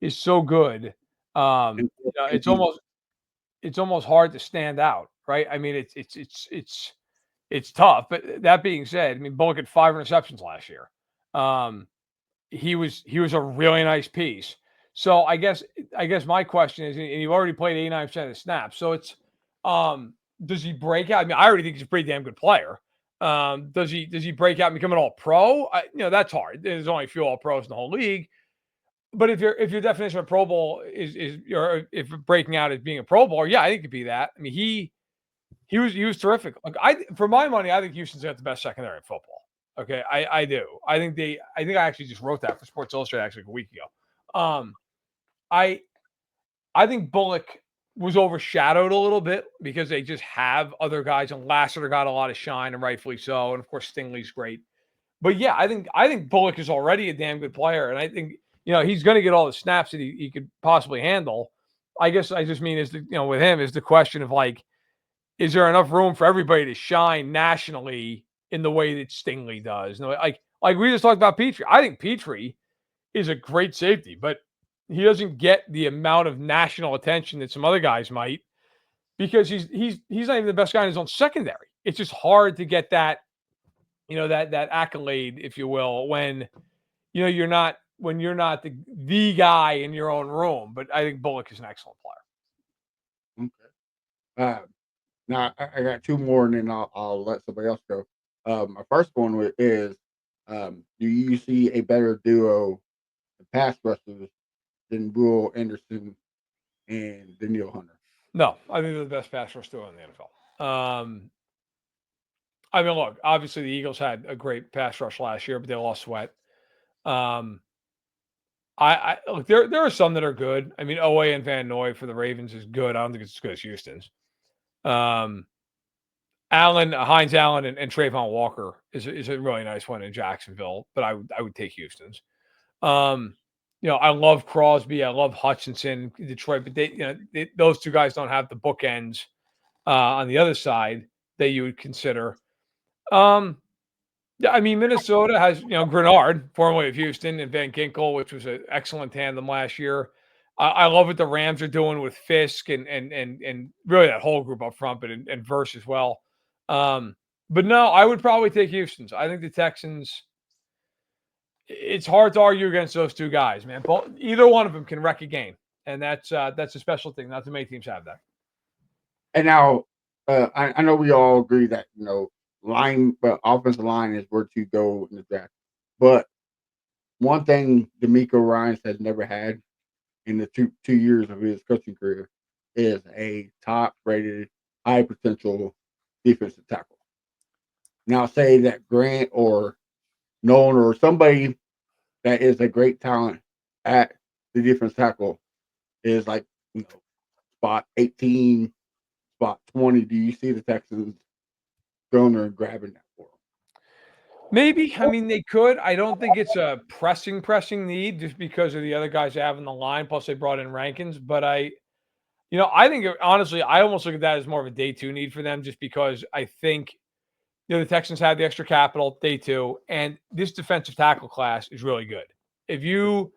is so good. It's almost hard to stand out, right? I mean, it's tough. But that being said, I mean, Bullock had 5 interceptions last year. He was a really nice piece. So I guess my question is, and you've already played 89% of the snaps. So it's, does he break out? I mean, I already think he's a pretty damn good player. Does he break out and become an all pro? That's hard. There's only a few all pros in the whole league. But if your definition of Pro Bowl is or if breaking out is being a Pro Bowler, yeah, I think it could be that. I mean, he was terrific. Like for my money, I think Houston's got the best secondary in football. Okay, I do. I think I actually just wrote that for Sports Illustrated actually a week ago. I think Bullock was overshadowed a little bit because they just have other guys, and Lassiter got a lot of shine, and rightfully so. And of course, Stingley's great. But yeah, I think Bullock is already a damn good player, and I think he's going to get all the snaps that he could possibly handle. I guess I just mean with him is the question of like, is there enough room for everybody to shine nationally in the way that Stingley does? Like we just talked about Petrie. I think Petrie is a great safety, but he doesn't get the amount of national attention that some other guys might because he's not even the best guy in his own secondary. It's just hard to get that, that accolade, if you will, when you're not the guy in your own room. But I think Bullock is an excellent player. Okay. Now I got 2 more, and then I'll let somebody else go. My first one is, do you see a better duo of pass rushers than Will Anderson and Danielle Hunter? No, I think they're the best pass rush duo in the NFL. I mean, look, obviously the Eagles had a great pass rush last year, but they lost Sweat. I look, there are some that are good. I mean, Owe and Van Noy for the Ravens is good. I don't think it's as good as Houston's. Hines Allen and Trayvon Walker is a really nice one in Jacksonville, but I would take Houston's. I love Crosby, I love Hutchinson, Detroit, but those 2 guys don't have the bookends on the other side that you would consider. Yeah, I mean, Minnesota has, Grenard, formerly of Houston, and Van Ginkel, which was an excellent tandem last year. I love what the Rams are doing with Fisk and really that whole group up front, but and Verse as well. But no, I would probably take Houston's. I think the Texans, it's hard to argue against those 2 guys, man. Either one of them can wreck a game, and that's a special thing. Not too many teams have that. And now, I know we all agree that offensive line is where to go in the draft. But one thing D'Amico Ryans has never had, in the two years of his coaching career is a top rated, high potential defensive tackle. Now, say that Grant or Nolan or somebody that is a great talent at the defense tackle is like, spot 18, spot 20. Do you see the Texans going there and grabbing that for them? Maybe. I mean, they could. I don't think it's a pressing need just because of the other guys they have in the line. Plus, they brought in Rankins. But I think honestly, I almost look at that as more of a day two need for them, just because I think the Texans had the extra capital day two, and this defensive tackle class is really good. If you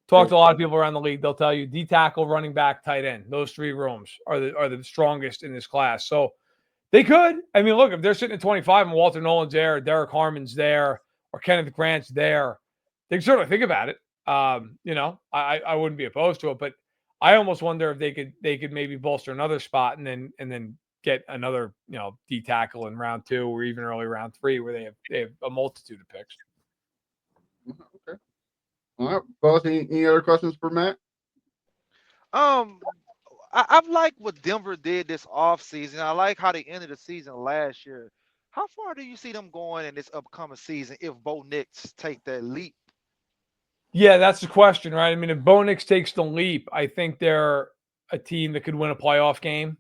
talk to a lot of people around the league, they'll tell you D tackle, running back, tight end. Those three rooms are the strongest in this class. So they could. I mean, look, if they're sitting at 25 and Walter Nolan's there, or Derek Harmon's there, or Kenneth Grant's there, they can certainly think about it. I wouldn't be opposed to it, but I almost wonder if they could maybe bolster another spot and then get another D tackle in round 2 or even early round 3 where they have a multitude of picks. Okay. All right, boss. Any other questions for Matt? I've liked what Denver did this offseason. I like how they ended the season last year. How far do you see them going in this upcoming season if Bo Nix take that leap? Yeah, that's the question, right? I mean, if Bo Nix takes the leap, I think they're a team that could win a playoff game.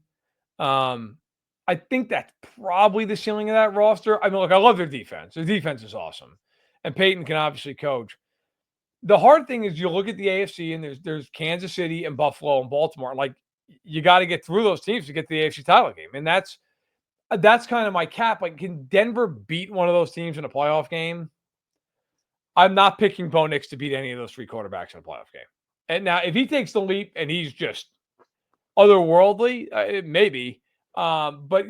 I think that's probably the ceiling of that roster. I mean, look, I love their defense. Their defense is awesome. And Peyton can obviously coach. The hard thing is you look at the AFC and there's Kansas City and Buffalo and Baltimore. Like, you got to get through those teams to get to the AFC title game. And that's kind of my cap. Like, can Denver beat one of those teams in a playoff game? I'm not picking Bo Nix to beat any of those three quarterbacks in a playoff game. And now, if he takes the leap and he's just otherworldly, maybe. But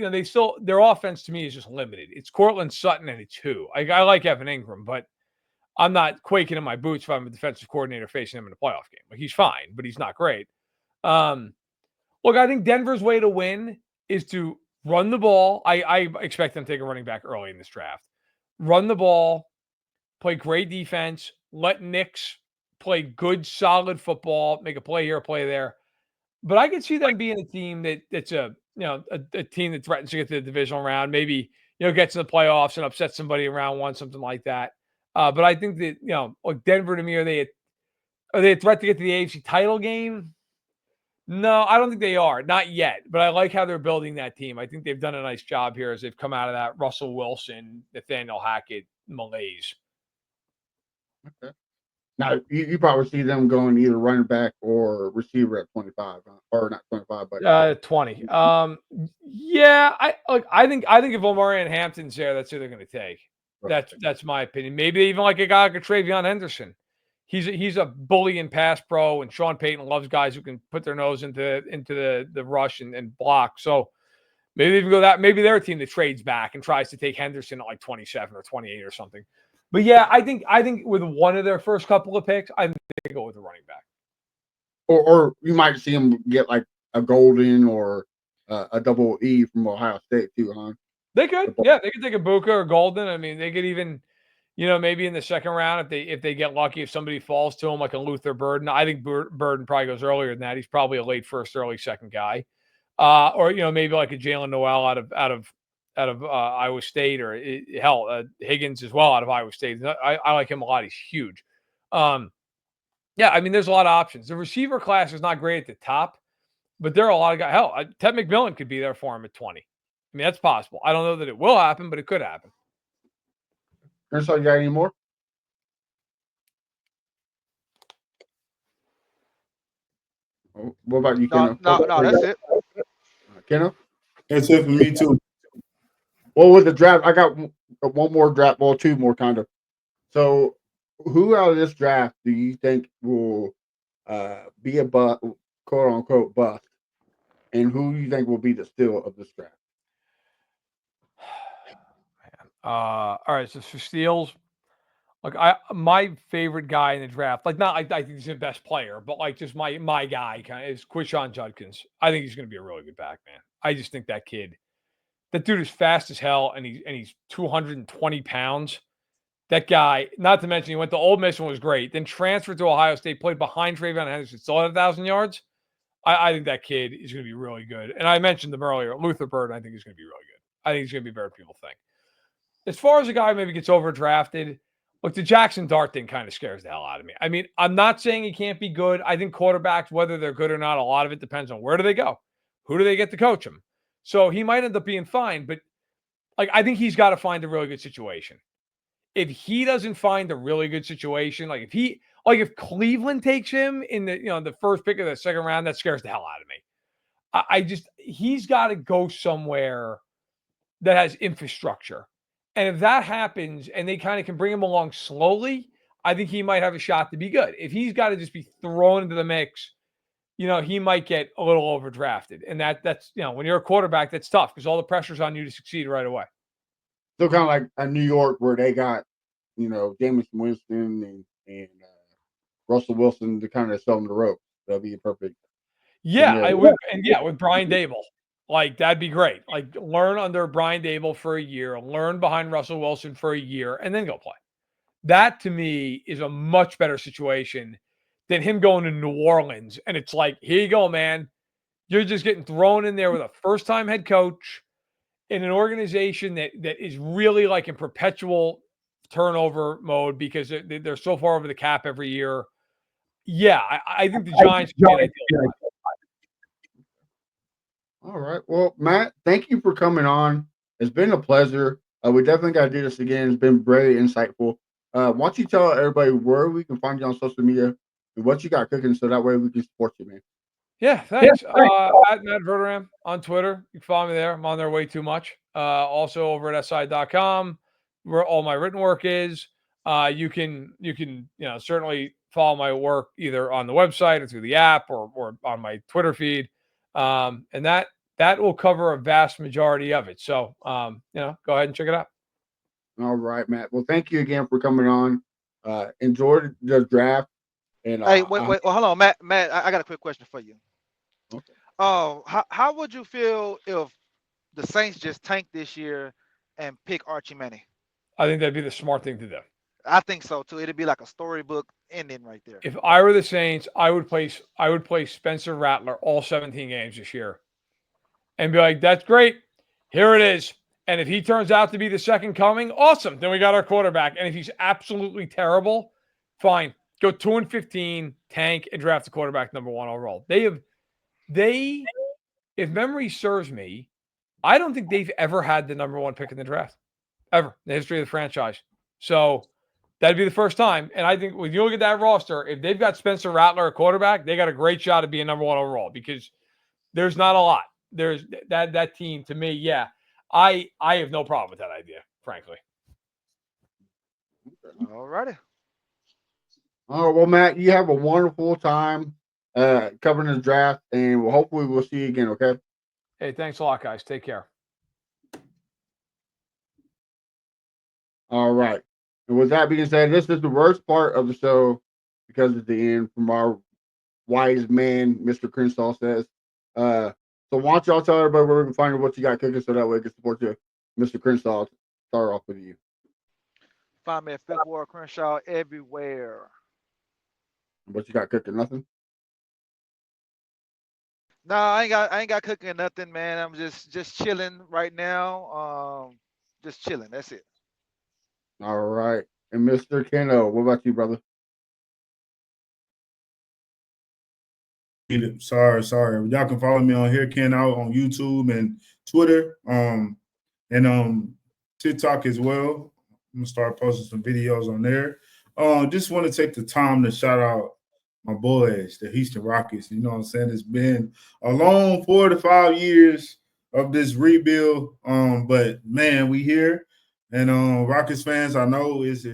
their offense to me is just limited. It's Cortland Sutton and it's who. I like Evan Ingram, but I'm not quaking in my boots if I'm a defensive coordinator facing him in a playoff game. Like, he's fine, but he's not great. Look, I think Denver's way to win is to run the ball. I expect them to take a running back early in this draft. Run the ball, play great defense, let Nix play good, solid football, make a play here, a play there. But I could see them being a team that's a team that threatens to get to the divisional round, maybe, gets in the playoffs and upsets somebody in round 1, something like that. But I think that, like Denver to me, are they a threat to get to the AFC title game? No, I don't think they are. Not yet. But I like how they're building that team. I think they've done a nice job here as they've come out of that Russell Wilson, Nathaniel Hackett malaise. Okay. Now, you probably see them going either running back or receiver at 25, or not 25, but 20. Yeah, I think if Omari and Hampton's there, that's who they're going to take. Right. That's my opinion. Maybe even like a guy like a Travion Henderson. He's a bully and pass pro, and Sean Payton loves guys who can put their nose into the rush and block. So maybe they even go that. Maybe they're a team that trades back and tries to take Henderson at like 27 or 28 or something. But yeah, I think with one of their first couple of picks, I think they go with a running back. Or you might see them get like a Golden or a double E from Ohio State too, huh? They could, yeah. They could take a Buka or Golden. I mean, they could even, maybe in the second round if they get lucky, if somebody falls to them like a Luther Burden. I think Burden probably goes earlier than that. He's probably a late first, early second guy, or maybe like a Jalen Noel out of Iowa State, or Higgins as well out of Iowa State. I like him a lot. He's huge. Yeah, I mean, there's a lot of options. The receiver class is not great at the top, but there are a lot of guys. Ted McMillan could be there for him at 20. I mean, that's possible. I don't know that it will happen, but it could happen. Chris, you got any more? What about you, Kenneth? No, that's it. Kenneth? That's it for me too. Well, with the draft, I got one more draft. Well, two more kind of. So, who out of this draft do you think will be a quote unquote bust, and who do you think will be the steal of this draft? All right, so for steals, like my favorite guy in the draft, like not I think he's the best player, but like just my guy kind of is Quishon Judkins. I think he's going to be a really good back, man. I just think that dude is fast as hell, and he's 220 pounds. That guy, not to mention he went to Ole Miss and was great, then transferred to Ohio State, played behind Travion Henderson, still had 1,000 yards. I think that kid is going to be really good. And I mentioned them earlier. Luther Burden, I think he's going to be really good. I think he's going to be better than people think. As far as a guy who maybe gets overdrafted, look, the Jackson Dart thing kind of scares the hell out of me. I mean, I'm not saying he can't be good. I think quarterbacks, whether they're good or not, a lot of it depends on where do they go? Who do they get to coach them? So he might end up being fine, but like I think he's got to find a really good situation. If he doesn't find a really good situation, if Cleveland takes him in the first pick of the second round, that scares the hell out of me. He's got to go somewhere that has infrastructure. And if that happens and they kind of can bring him along slowly, I think he might have a shot to be good. If he's got to just be thrown into the mix, he might get a little overdrafted. And that's when you're a quarterback, that's tough because all the pressure's on you to succeed right away. So kind of like a New York where they got, Jameis Winston and Russell Wilson to kind of sell them the rope. That'll be a perfect. Yeah, with Brian Dable. Like, that'd be great. Like, learn under Brian Dable for a year, learn behind Russell Wilson for a year, and then go play. That, to me, is a much better situation than him going to New Orleans. And it's like, here you go, man. You're just getting thrown in there with a first-time head coach in an organization that is really like in perpetual turnover mode because they're so far over the cap every year. Yeah, I think the Giants can ideal. All right. Well, Matt, thank you for coming on. It's been a pleasure. We definitely got to do this again. It's been very insightful. Why don't you tell everybody where we can find you on social media and what you got cooking so that way we can support you, man? Yeah, thanks. At Matt Verderame on Twitter. You can follow me there. I'm on there way too much. Also over at si.com, where all my written work is. You can certainly follow my work either on the website or through the app or on my Twitter feed. And that will cover a vast majority of it. So, go ahead and check it out. All right, Matt. Well, thank you again for coming on. Enjoy the draft. And Hey, wait, hold on, Matt. I got a quick question for you. Okay. How would you feel if the Saints just tanked this year and pick Archie Manning? I think that'd be the smart thing to do. I think so too. It'd be like a storybook ending right there. If I were the Saints, I would play Spencer Rattler all 17 games this year, and be like, "That's great. Here it is." And if he turns out to be the second coming, awesome. Then we got our quarterback. And if he's absolutely terrible, fine. Go 2-15, tank, and draft the quarterback number 1 overall. If memory serves me, I don't think they've ever had the number 1 pick in the draft, ever in the history of the franchise. So that'd be the first time. And I think when you look at that roster, if they've got Spencer Rattler, a quarterback, they got a great shot at being number 1 overall because there's not a lot. There's that team to me. Yeah, I have no problem with that idea, frankly. All righty. All right, well, Matt, you have a wonderful time covering the draft, and hopefully we'll see you again, okay? Hey, thanks a lot, guys. Take care. All right. And with that being said, this is the worst part of the show because it's the end from our wise man, Mr. Crenshaw says. So why don't y'all tell everybody where we can find what you got cooking so that way we can support you, Mr. Crenshaw. Start off with you. Find me at Fifth Ward Crenshaw everywhere. What you got cooking? Nothing? No, I ain't got cooking nothing, man. I'm just chilling right now. Just chilling. That's it. All right. And Mr. Keno, what about you, brother? Sorry. Y'all can follow me on here, Ken Out on YouTube and Twitter, and TikTok as well. I'm gonna start posting some videos on there. Just want to take the time to shout out my boys, the Houston Rockets. You know what I'm saying? It's been a long 4 to 5 years of this rebuild. But man, we here. And Rockets fans, I know it's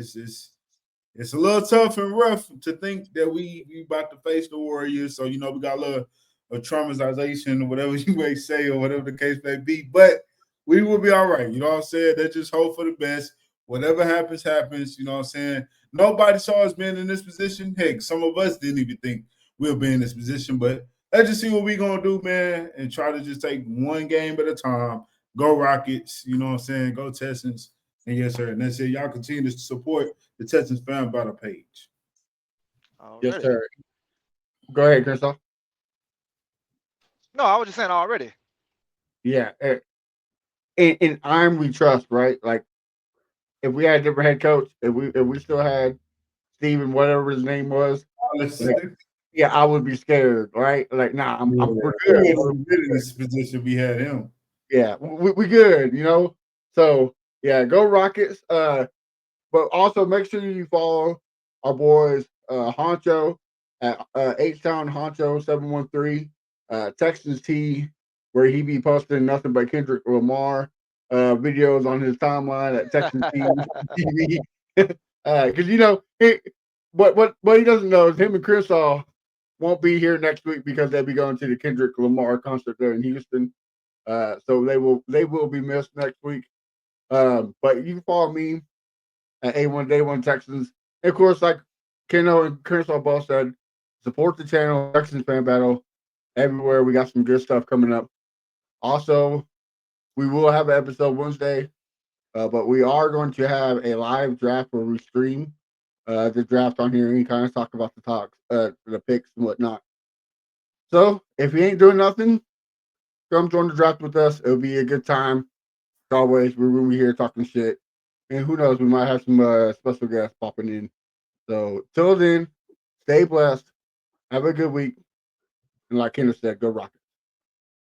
a little tough and rough to think that we about to face the Warriors. So, we got a little traumatization or whatever you may say or whatever the case may be. But we will be all right. You know what I'm saying? Let's just hope for the best. Whatever happens, happens. You know what I'm saying? Nobody saw us being in this position. Heck, some of us didn't even think we'll be in this position. But let's just see what we're going to do, man, and try to just take one game at a time. Go Rockets. You know what I'm saying? Go Texans. And yes, sir. And that's it. Y'all continue to support the Texans Fan Battle page. Yes, Already. sir. Go ahead, Christoph. No, I was just saying already. Yeah. In Iron we trust, right? Like if we had a different head coach, if we still had Steven, whatever his name was, like, yeah, I would be scared, right? Like, nah, we're He good. wouldn't have been in this position we had him. Yeah, we good, you know. So yeah, go Rockets. But also make sure you follow our boys Honcho at H-Town Honcho 713, Texans T, where he be posting nothing but Kendrick Lamar videos on his timeline at Texans TV. Because you know what he doesn't know is him and Chris won't be here next week because they'll be going to the Kendrick Lamar concert there in Houston. So they will be missed next week. But you can follow me at A1 Day One Texans. And of course, like Keno and Kershaw both said, support the channel, Texans Fan Battle. Everywhere we got some good stuff coming up. Also, we will have an episode Wednesday, but we are going to have a live draft where we stream the draft on here and we kind of talk about the picks and whatnot. So if you ain't doing nothing, come join the draft with us. It'll be a good time. As always, we're going to be here talking shit. And who knows, we might have some special guests popping in. So till then, stay blessed. Have a good week. And like Kendra said, go Rockets.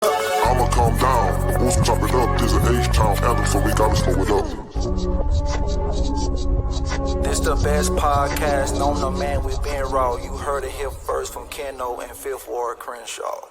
I'ma calm down. Once we chop it up, there's an H-Town anthem, so we gotta slow it up. This the best podcast known to man. We been raw. You heard it here first from Keno and Fifth Ward Crenshaw.